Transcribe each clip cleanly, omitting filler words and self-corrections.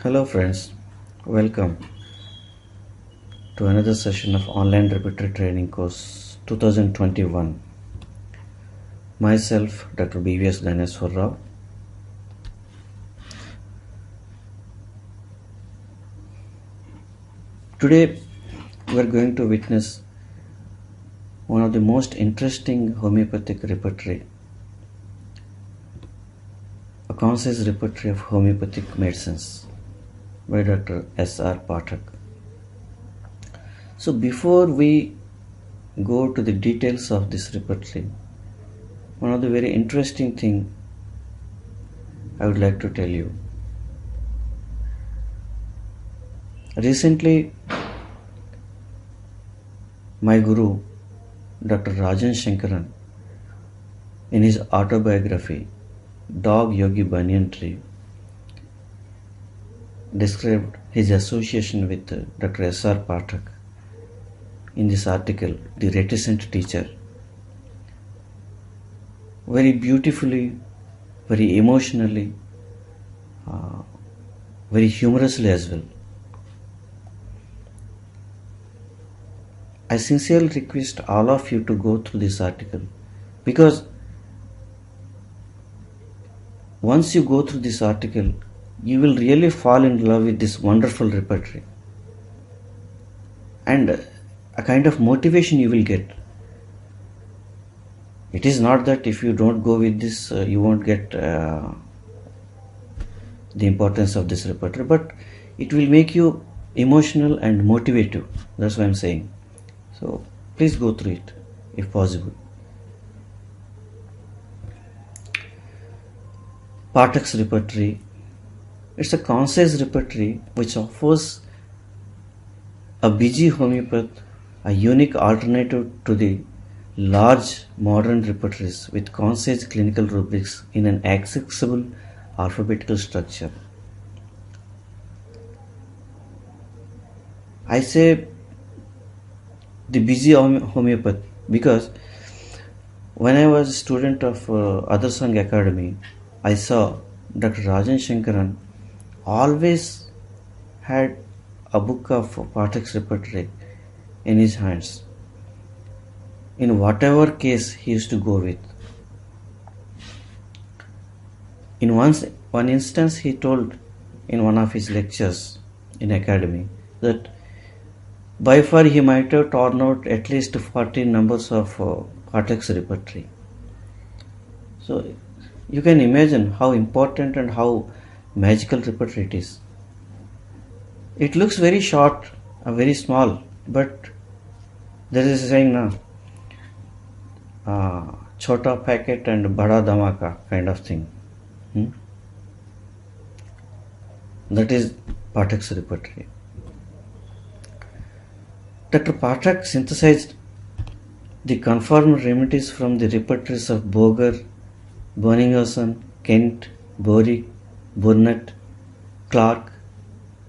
Hello friends, welcome to another session of online repertory training course 2021. Myself Dr. BVS Ganeswara. Today we are going to witness one of the most interesting homeopathic repertory, a concise repertory of homeopathic medicines by Dr. S.R. Phatak. So before we go to the details of this repertory, one of the very interesting thing I would like to tell you. Recently, my guru, Dr. Rajan Shankaran, in his autobiography, Dog Yogi Banyan Tree, described his association with Dr. S.R. Phatak in this article, The Reticent Teacher, very beautifully, very emotionally, very humorously as well. I sincerely request all of you to go through this article, because once you go through this article, you will really fall in love with this wonderful repertory, and a kind of motivation you will get. It is not that if you don't go with this, you won't get the importance of this repertory, but it will make you emotional and motivative. That's what I'm saying. So please go through it if possible. Phatak's repertory. It's a concise repertory which offers a busy homeopath a unique alternative to the large modern repertories with concise clinical rubrics in an accessible alphabetical structure. I say the busy homeopath because when I was a student of Adarsang Academy, I saw Dr. Rajan Shankaran always had a book of Phatak's repertory in his hands, in whatever case he used to go with. In one instance, he told in one of his lectures in academy that by far he might have torn out at least 14 numbers of Phatak's repertory. So you can imagine how important and how magical repertory it is. It looks very short, very small, but there is a saying now, chota packet and bada dhamaka kind of thing. That is Phatak's repertory. Dr. Phatak synthesized the confirmed remedies from the repertories of Boger, Bonninghausen, Kent, Borick, Burnett, Clark,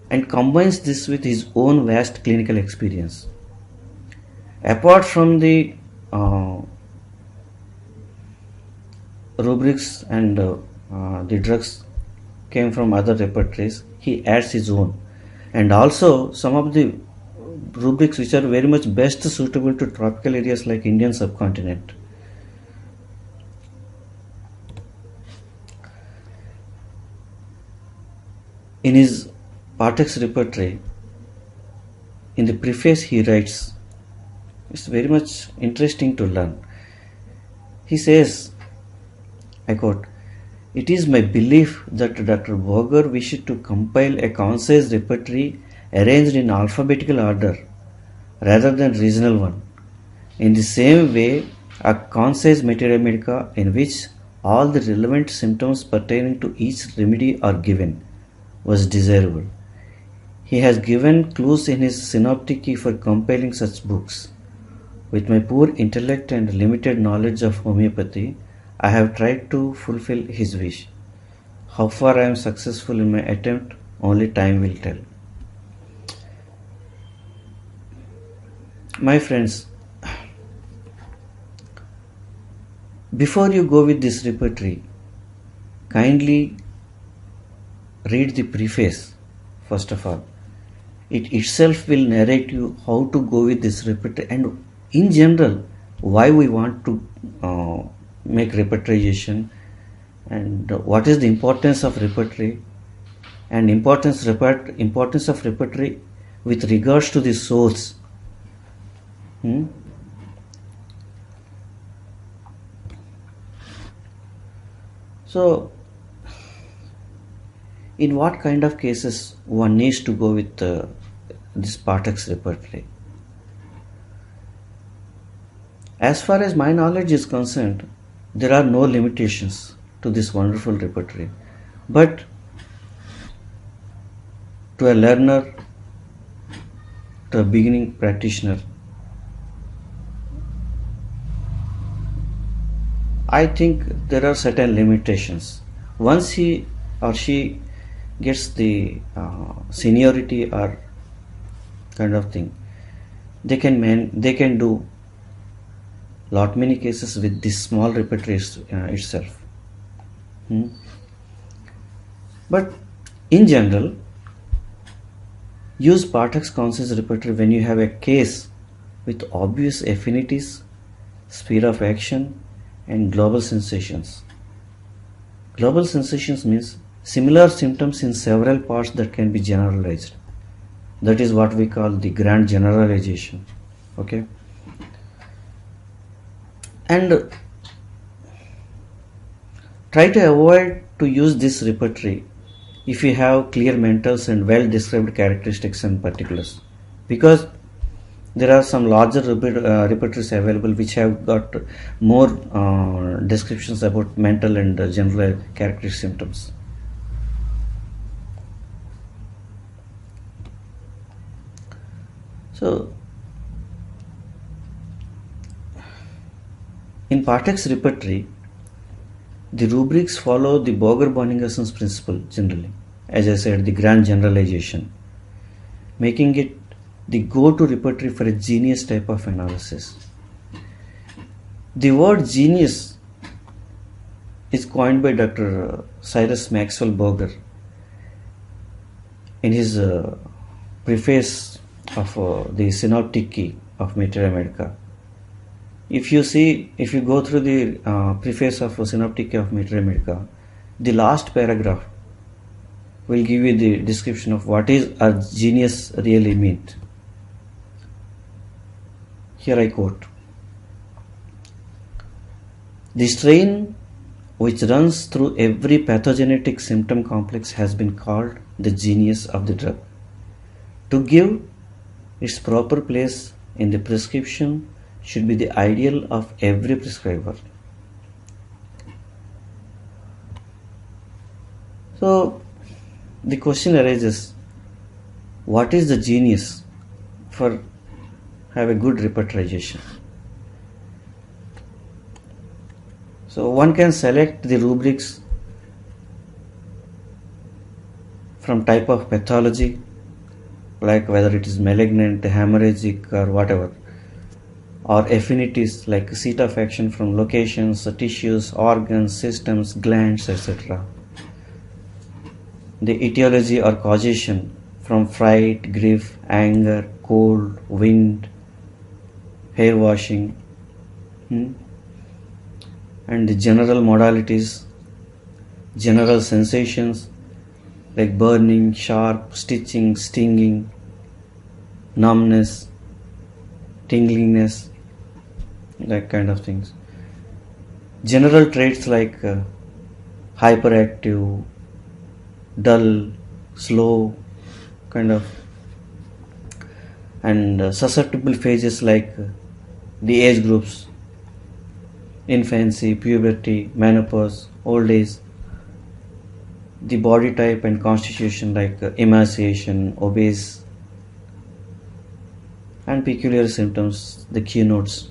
and combines this with his own vast clinical experience. Apart from the rubrics and the drugs came from other repertories, he adds his own, and also some of the rubrics which are very much best suitable to tropical areas like Indian subcontinent. In his Phatak's repertory, in the preface he writes, it's very much interesting to learn. He says, I quote, "It is my belief that Dr. Boger wished to compile a concise repertory arranged in alphabetical order rather than regional one. In the same way, a concise materia medica in which all the relevant symptoms pertaining to each remedy are given was desirable. He has given clues in his synoptic for compiling such books. With my poor intellect and limited knowledge of homeopathy, I have tried to fulfill his wish. How far I am successful in my attempt, only time will tell." My friends, before you go with this repertory, kindly read the preface first of all. It itself will narrate you how to go with this repertory, and in general why we want to make repertorization, and what is the importance of repertory, and importance of repertory with regards to the source. Hmm? So, in what kind of cases one needs to go with this Phatak's repertory? As far as my knowledge is concerned, there are no limitations to this wonderful repertory. But to a learner, to a beginning practitioner, I think there are certain limitations. Once he or she gets the seniority or kind of thing, they can do lot many cases with this small repertory itself. But in general, use Phatak's conscious repertory when you have a case with obvious affinities, sphere of action, and global sensations. Global sensations means similar symptoms in several parts that can be generalized. That is what we call the grand generalization. Okay? And try to avoid to use this repertory if you have clear mentals and well described characteristics and particulars, because there are some larger repertories available which have got more descriptions about mental and general characteristic symptoms. So, in Phatak's repertory, the rubrics follow the Boger-Bonninghausen's principle generally, as I said, the grand generalization, making it the go-to repertory for a genius type of analysis. The word genius is coined by Dr. Cyrus Maxwell Boger in his preface of the Synoptic Key of Materia Medica. If you go through the preface of Synoptic Key of Materia Medica, the last paragraph will give you the description of what is a genius really meant. Here I quote: "The strain which runs through every pathogenetic symptom complex has been called the genius of the drug. To give its proper place in the prescription should be the ideal of every prescriber." So the question arises, what is the genius for have a good repertorization? So one can select the rubrics from type of pathology, like whether it is malignant, hemorrhagic, or whatever, or affinities like seat of action from locations, tissues, organs, systems, glands, etc. The etiology or causation from fright, grief, anger, cold, wind, hair washing, and the general modalities, general sensations like burning, sharp, stitching, stinging, numbness, tingliness, that kind of things. General traits like hyperactive, dull, slow, kind of, and susceptible phases like the age groups: infancy, puberty, menopause, old age. The body type and constitution like emaciation, obese, and peculiar symptoms, the keynotes.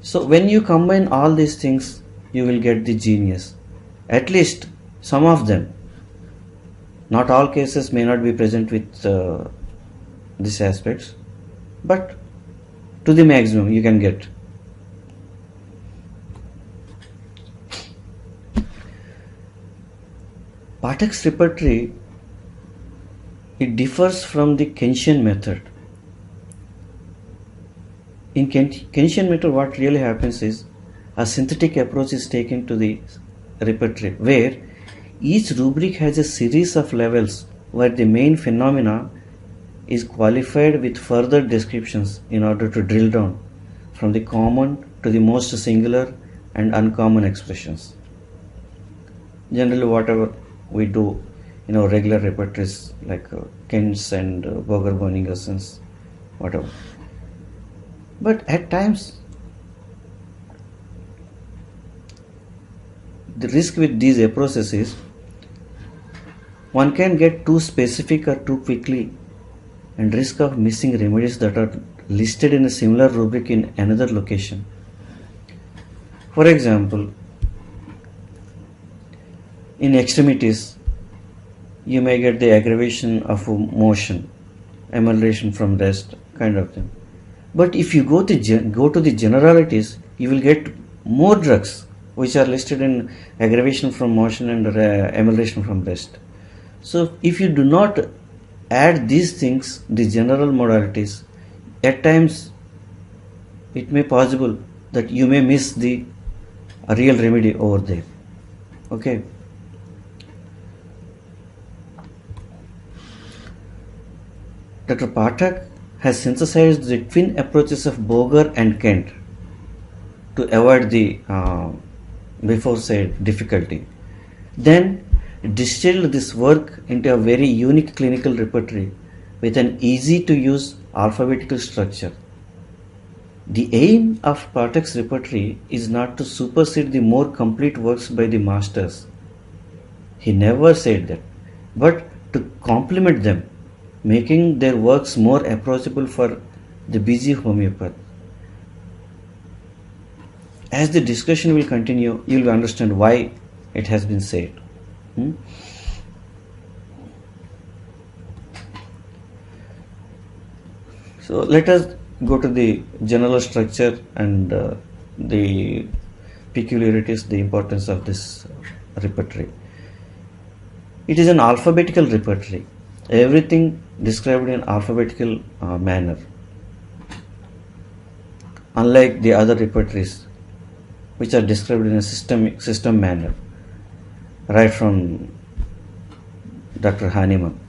So when you combine all these things, you will get the genius. At least some of them. Not all cases may not be present with these aspects, but to the maximum you can get. Phatak's repertory, it differs from the Kenshin method. In Kenshin method, what really happens is a synthetic approach is taken to the repertory, where each rubric has a series of levels where the main phenomena is qualified with further descriptions in order to drill down from the common to the most singular and uncommon expressions. Generally, whatever we do, regular repertories like Kent's and Boger Boningerson's, whatever. But at times, the risk with these approaches is one can get too specific or too quickly and risk of missing remedies that are listed in a similar rubric in another location. For example, in extremities, you may get the aggravation of motion, emulation from rest, kind of thing. But if you go to the generalities, you will get more drugs which are listed in aggravation from motion and emulation from rest. So if you do not add these things, the general modalities, at times it may possible that you may miss the real remedy over there. Okay. Dr. Phatak has synthesized the twin approaches of Boger and Kent to avoid the before said difficulty. Then distilled this work into a very unique clinical repertory with an easy to use alphabetical structure. The aim of Phatak's repertory is not to supersede the more complete works by the masters. He never said that, but to complement them, making their works more approachable for the busy homeopath. As the discussion will continue, you will understand why it has been said. So let us go to the general structure and the peculiarities, the importance of this repertory. It is an alphabetical repertory. Everything described in alphabetical manner. Unlike the other repertories, which are described in a system manner, right from Dr. Hahnemann.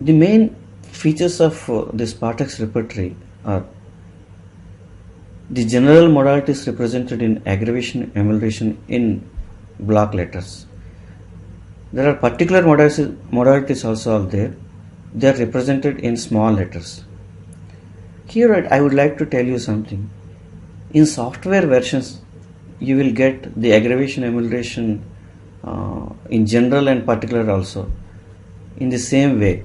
The main features of this Phatak's repertory are the general modalities represented in aggravation, emulation in block letters. There are particular modalities also out there. They are represented in small letters. Here I would like to tell you something. In software versions, you will get the aggravation, emulation in general and particular also in the same way.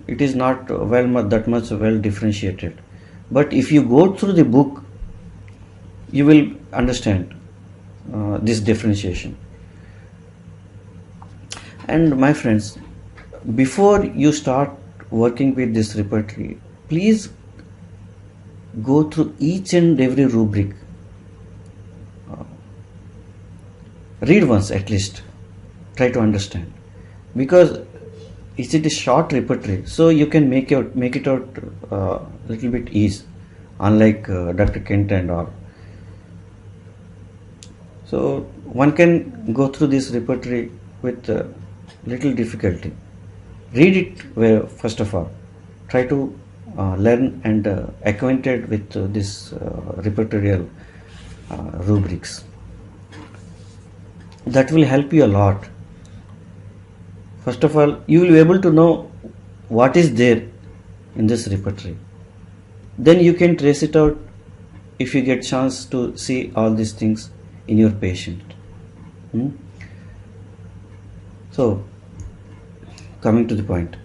It is not that much well differentiated. But if you go through the book, you will understand this differentiation. And my friends, before you start working with this repertory, please go through each and every rubric. Read once at least. Try to understand. Because it is a short repertory, so you can make it out little bit easy, unlike Dr. Kent and all. So one can go through this repertory with little difficulty. Read it first of all. Try to learn and acquainted with this repertorial rubrics. That will help you a lot. First of all, you will be able to know what is there in this repertory. Then you can trace it out if you get chance to see all these things in your patient. So, coming to the point.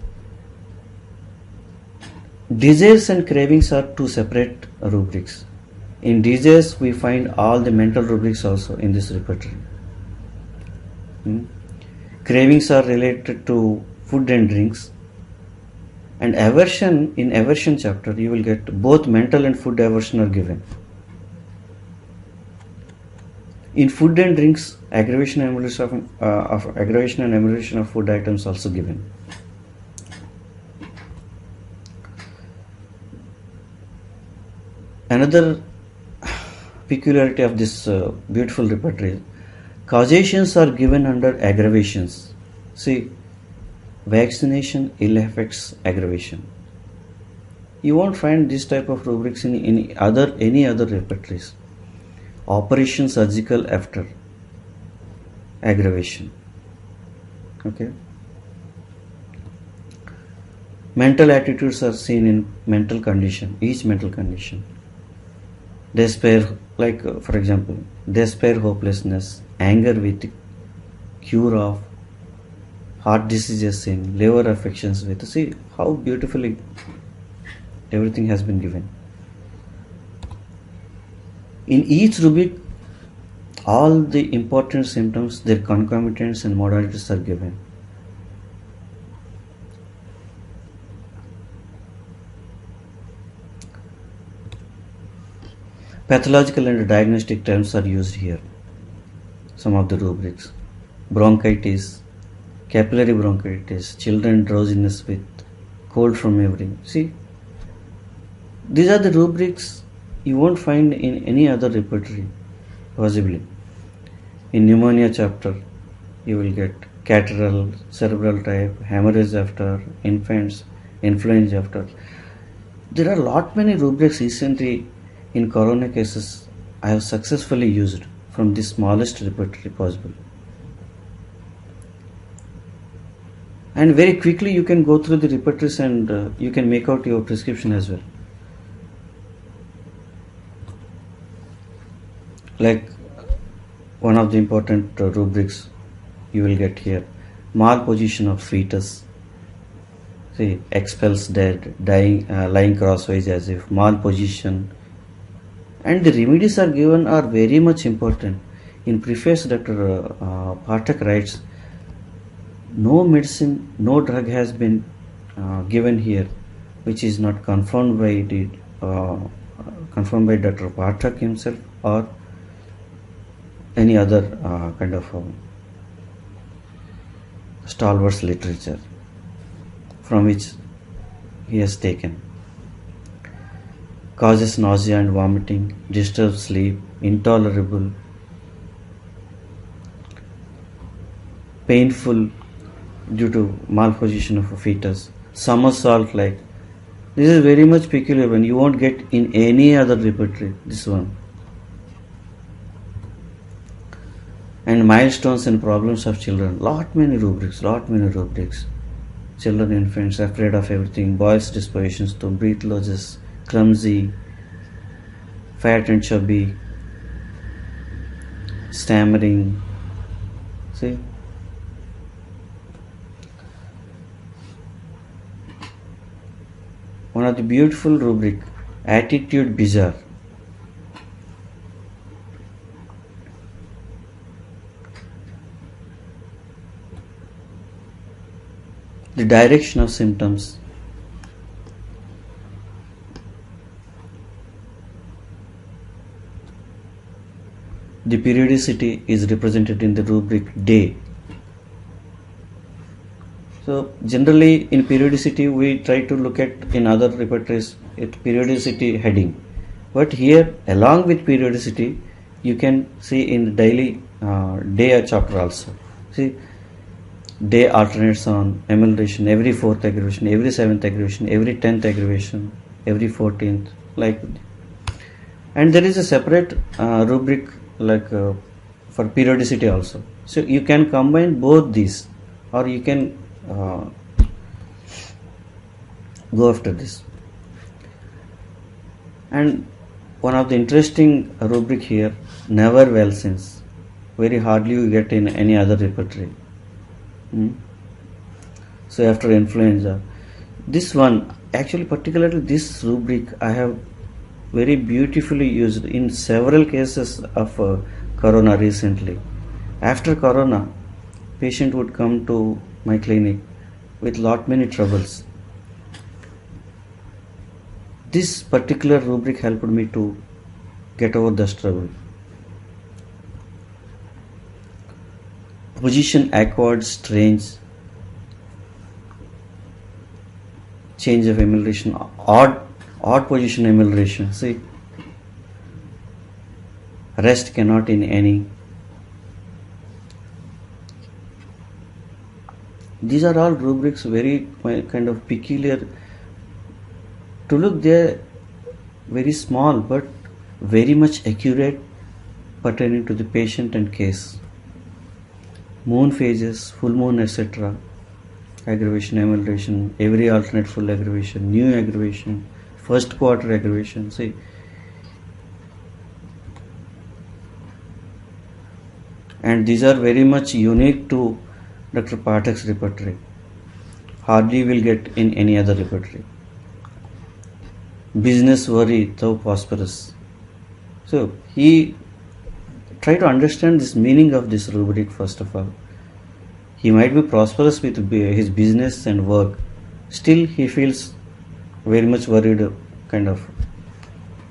Desires and cravings are two separate rubrics. In desires, we find all the mental rubrics also in this repertory. Cravings are related to food and drinks, and aversion, in aversion chapter you will get both mental and food aversion are given. In food and drinks, aggravation and emulation of aggravation and emulation of food items also given. Another peculiarity of this beautiful repertory, causations are given under aggravations. See, vaccination ill affects aggravation. You won't find this type of rubrics in any other repertories. Operation surgical after aggravation. Okay. Mental attitudes are seen in mental condition, each mental condition. Despair, like for example, despair, hopelessness, anger with cure of, heart diseases in, liver affections with. See how beautifully everything has been given. In each rubric, all the important symptoms, their concomitants and modalities are given. Pathological and diagnostic terms are used here. Some of the rubrics: bronchitis, capillary bronchitis, children drowsiness with cold from everything. See, these are the rubrics you won't find in any other repertory, possibly. In pneumonia chapter, you will get catarrh, cerebral type, hemorrhage after, infants, influenza after. There are lot many rubrics recently in corona cases I have successfully used from the smallest repertory possible. And very quickly you can go through the repertories and you can make out your prescription as well. Like one of the important rubrics you will get here, malposition of fetus. See, expels dead, dying, lying crosswise as if, malposition. And the remedies are given are very much important. In preface, Dr. Phatak writes, no medicine, no drug has been given here which is not confirmed by Dr. Phatak himself or any other kind of stalwarts literature from which he has taken. Causes nausea and vomiting, disturbed sleep, intolerable, painful due to malposition of a fetus, somersault like. This is very much peculiar one. You won't get in any other repertory, this one. And milestones and problems of children. Lot many rubrics. Children, infants, afraid of everything, boys' dispositions to breathlessness, clumsy, fat and chubby, stammering. See? One of the beautiful rubric, attitude bizarre. The direction of symptoms. The periodicity is represented in the rubric day. So generally in periodicity we try to look at in other repertories at periodicity heading, but here along with periodicity you can see in daily day chapter also. See, day alternates on emulation, every 4th aggravation, every 7th aggravation, every 10th aggravation, every 14th, like. And there is a separate rubric like for periodicity also. So you can combine both these, or you can go after this. And one of the interesting rubric here, never well since. Very hardly you get in any other repertory. So after influenza, this one, actually particularly this rubric I have very beautifully used in several cases of corona recently. After corona, patient would come to my clinic with lot many troubles. This particular rubric helped me to get over this trouble. Position accord strange, change of emulation, odd position emulation. See, rest cannot in any. These are all rubrics very kind of peculiar. To look, they're very small but very much accurate, pertaining to the patient and case. Moon phases, full moon, etc. Aggravation, emulation, every alternate full aggravation, new aggravation, first quarter aggravation. See, and these are very much unique to Dr. Phatak's repertory. Hardly will get in any other repertory. Business worry, though prosperous. So he try to understand this meaning of this rubric first of all. He might be prosperous with his business and work, still he feels very much worried kind of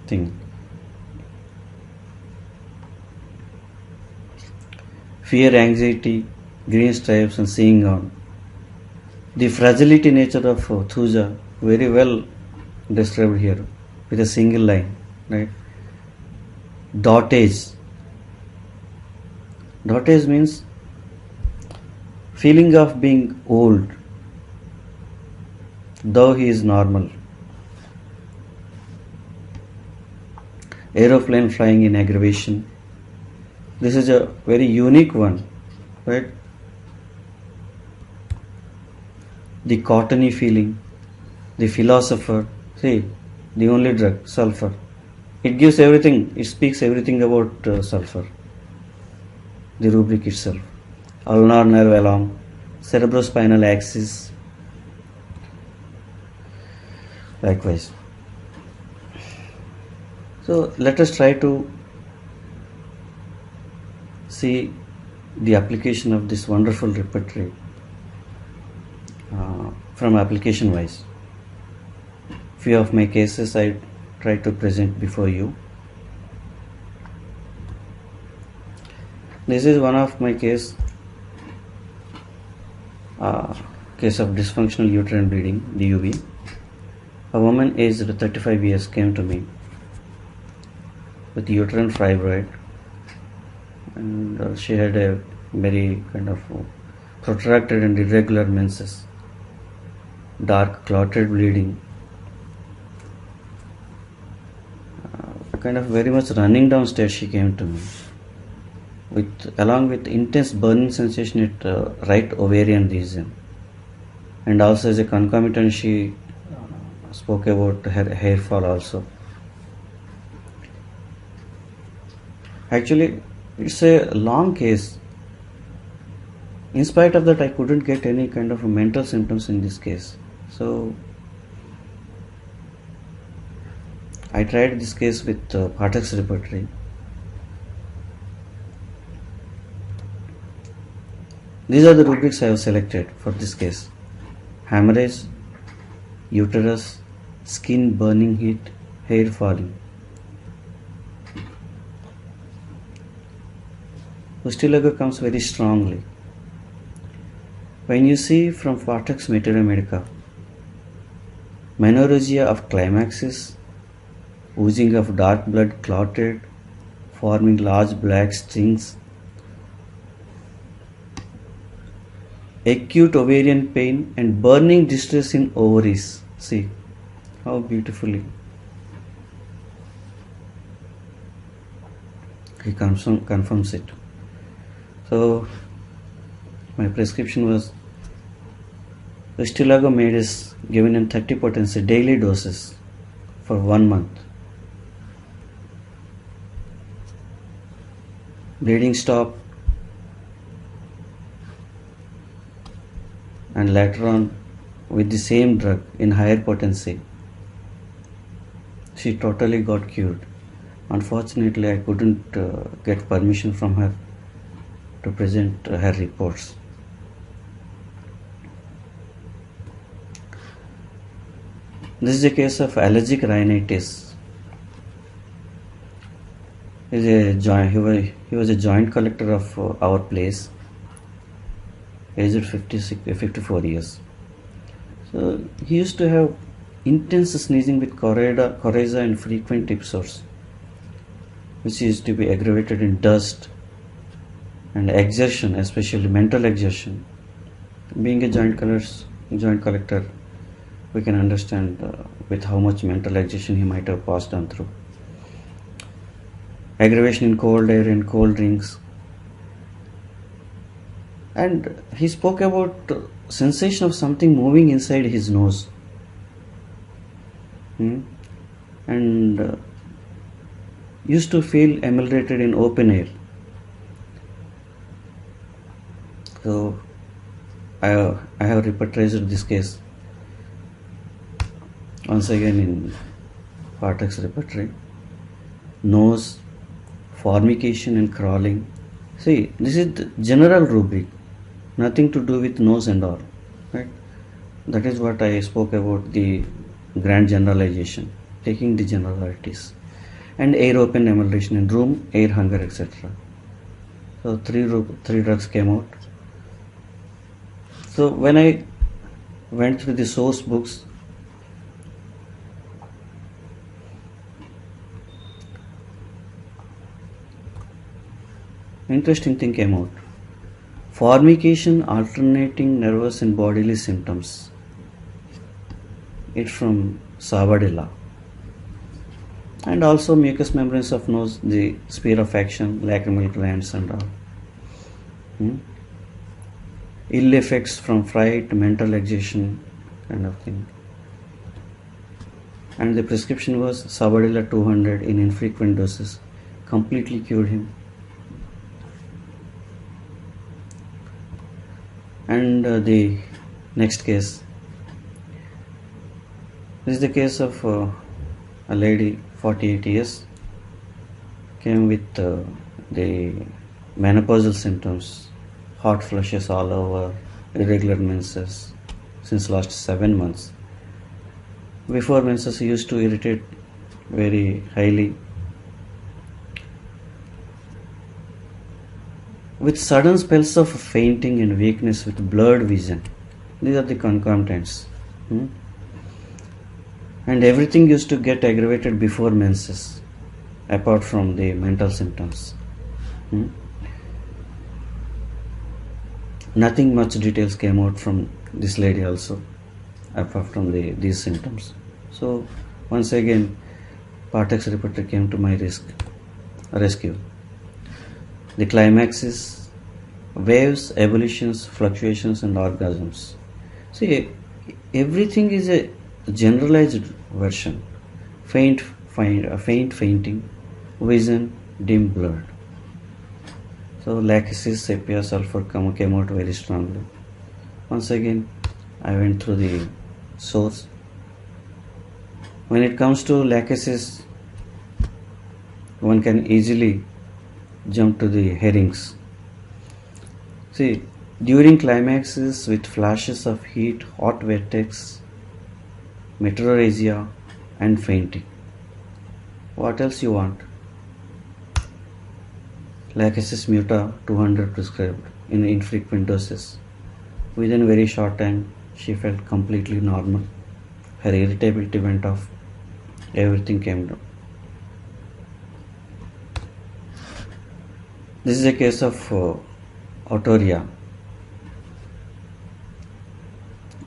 thing. Fear, anxiety, green stripes and seeing on. The fragility nature of Thuja very well described here with a single line, right? Dotage. Dotage means feeling of being old, though he is normal. Aeroplane flying in aggravation. This is a very unique one, right? The cottony feeling, the philosopher. See, the only drug, sulfur. It gives everything, it speaks everything about sulfur. The rubric itself. Ulnar nerve along, cerebrospinal axis. Likewise. So let us try to see the application of this wonderful repertory from application wise. Few of my cases I try to present before you. This is one of my case of dysfunctional uterine bleeding, DUB. A woman aged 35 years came to me with uterine fibroid, and she had a very kind of protracted and irregular menses, dark clotted bleeding, kind of very much running downstairs. She came to me along with intense burning sensation at right ovarian region, and also as a concomitant she spoke about her hair fall also. Actually, it's a long case. In spite of that, I couldn't get any kind of mental symptoms in this case. So I tried this case with Phatak's repertory. These are the rubrics I have selected for this case: hemorrhage, uterus, skin burning heat, hair falling. Pustilago comes very strongly. When you see from Phatak's Materia Medica, menorrhagia of climaxes, oozing of dark blood clotted, forming large black strings, acute ovarian pain and burning distress in ovaries. See how beautifully he confirms it. So my prescription was Pustilago made is given in 30 potency daily doses for 1 month. Bleeding stopped, and later on with the same drug in higher potency she totally got cured. Unfortunately, I couldn't get permission from her to present her reports. This is a case of allergic rhinitis. He was a joint collector of our place. aged 54 years. So he used to have intense sneezing with coryza and frequent episodes, which used to be aggravated in dust and exertion, especially mental exertion. Being a joint collector, we can understand with how much mental exertion he might have passed on through. Aggravation in cold air and cold drinks. And he spoke about sensation of something moving inside his nose. And used to feel emulated in open air. So I have repertorized this case once again in Phatak's repertory. Nose, formication and crawling. See, this is the general rubric, nothing to do with nose and all, right? That is what I spoke about, the grand generalization, taking the generalities. And air open emulation in room, air hunger, etc. So three drugs came out. So when I went through the source books, interesting thing came out. Formication, alternating nervous and bodily symptoms. It's from Sabadilla. And also mucous membranes of nose, the sphere of action, lacrimal glands and all. Ill effects from fright, mental exhaustion kind of thing. And the prescription was Sabadilla 200 in infrequent doses. Completely cured him. And the next case. This is the case of a lady, 48 years, came with the menopausal symptoms, hot flushes all over, irregular menses since last 7 months. Before menses, he used to irritate very highly, with sudden spells of fainting and weakness with blurred vision. These are the concomitants. And everything used to get aggravated before menses, apart from the mental symptoms. Nothing much details came out from this lady also, apart from these symptoms. So once again, Phatak's repertory came to my rescue. The climax is waves, ebullitions, fluctuations and orgasms. See, everything is a generalized version. Fainting, vision, dim blurred. So lachesis, sepia, sulfur came out very strongly. Once again, I went through the source. When it comes to lachesis, one can easily jump to the headings. See, during climaxes with flashes of heat, hot vertex, meteorrhagia and fainting. What else you want? Lachesis muta 200 prescribed in infrequent doses. Within a very short time, she felt completely normal. Her irritability went off. Everything came down. This is a case of autoria.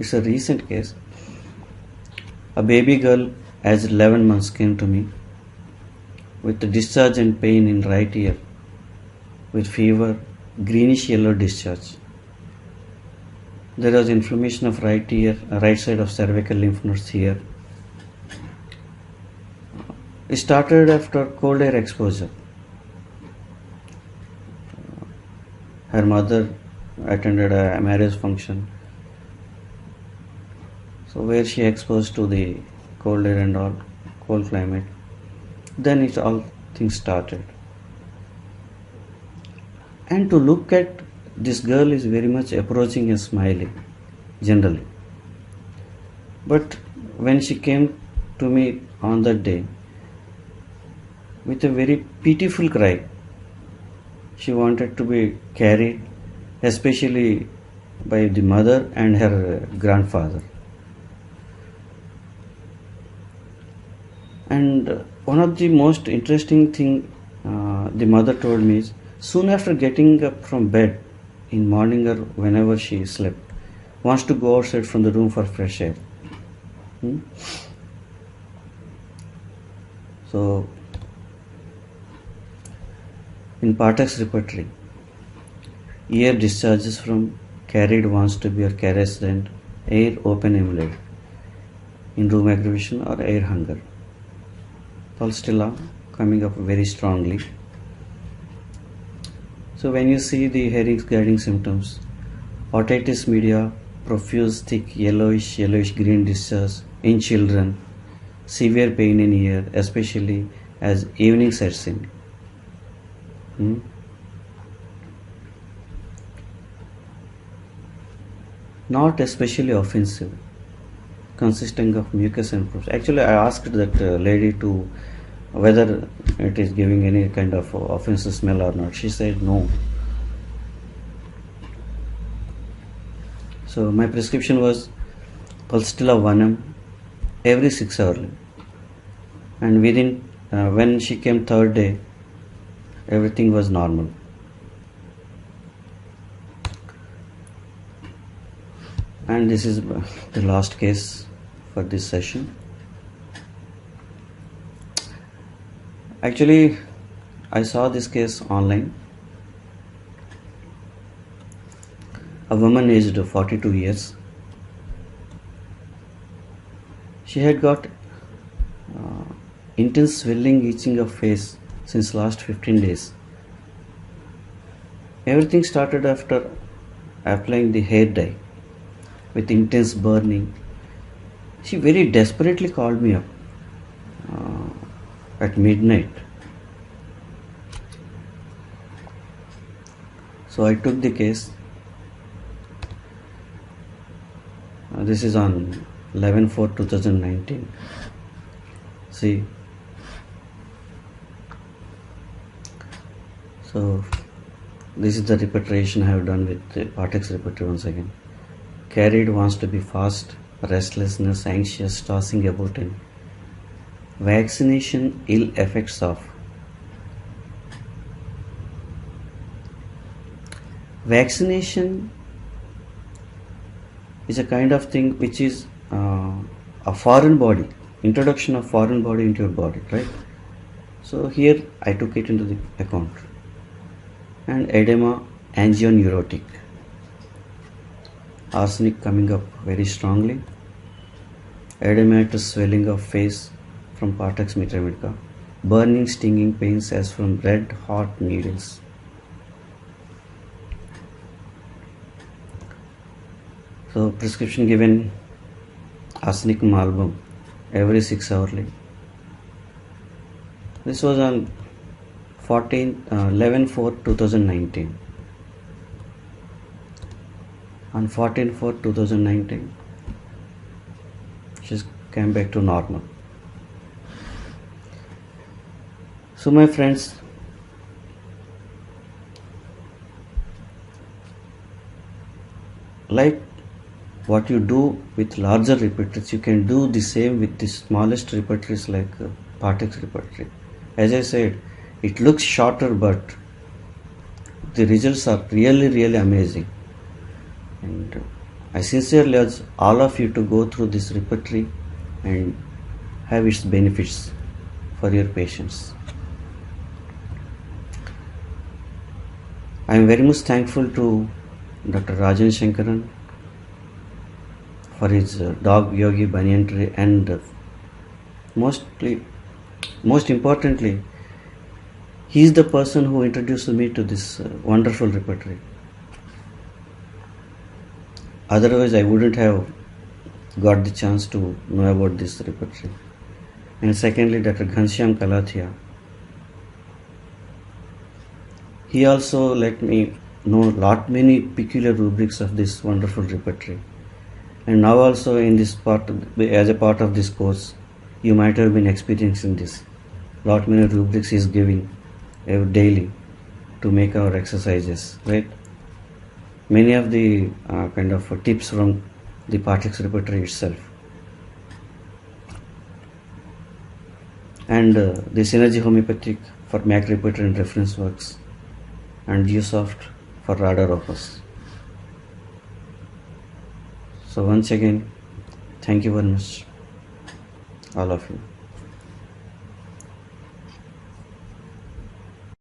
It's a recent case. A baby girl aged 11 months came to me with discharge and pain in right ear, with fever, greenish yellow discharge. There was inflammation of right ear, right side of cervical lymph nodes here. It started after cold air exposure. Her mother attended a marriage function, so where she exposed to the cold air and all, cold climate. Then it all things started. And to look at this girl is very much approaching and smiling, generally. But when she came to me on that day with a very pitiful cry, she wanted to be carried, especially by the mother and her grandfather. And one of the most interesting thing the mother told me is, soon after getting up from bed in morning or whenever she slept, wants to go outside from the room for fresh air. So in Phatak's repertory, air discharges from carried wants to be or caressed and air open emulated in room aggravation or air hunger. Pulsatilla coming up very strongly. So when you see the hearing guiding symptoms, otitis media, profuse thick yellowish green discharge in children, severe pain in ear, especially as evening sets in. Not especially offensive, consisting of mucus and pus. Actually, I asked that lady to whether it is giving any kind of offensive smell or not. She said no. So my prescription was Pulsatilla 1 m every 6 hours. And within when she came third day, everything was normal. And this is the last case for this session. Actually, I saw this case online. A woman aged 42 years. She had got intense swelling, itching of face since last 15 days. Everything started after applying the hair dye with intense burning. She very desperately called me up at midnight. So I took the case. This is on 11/4/2019. See. So this is the repetition I have done with the Phatak's repertory once again. Carried wants to be fast, restlessness, anxious, tossing about in. Vaccination ill effects of. Vaccination is a kind of thing which is a foreign body, introduction of foreign body into your body, right? So here I took it into the account. And edema, angioneurotic. Arsenic coming up very strongly. Edematous swelling of face from Phatak's metra medica. Burning, stinging pains as from red hot needles. So prescription given arsenic album every 6 hourly. This was on 11/4/2019. On 14/4/2019, she came back to normal. So my friends, like what you do with larger repertories, you can do the same with the smallest repertories like Phatak's repertory. As I said, it looks shorter, but the results are really amazing. And I sincerely urge all of you to go through this repertory and have its benefits for your patients. I am very much thankful to Dr. Rajan Shankaran for his dog yogi banyan tree, and most importantly, he is the person who introduced me to this wonderful repertory. Otherwise, I wouldn't have got the chance to know about this repertory. And secondly, Dr. Kalathia. He also let me know many peculiar rubrics of this wonderful repertory. And now also in this part, as a part of this course, you might have been experiencing this. Many rubrics he is giving daily to make our exercises, right? many of the kind of tips from the Phatak Repertory itself. And the Synergy Homeopathic for Mac Repertory and reference works, and Usoft for radar opus. So once again, thank you very much, all of you.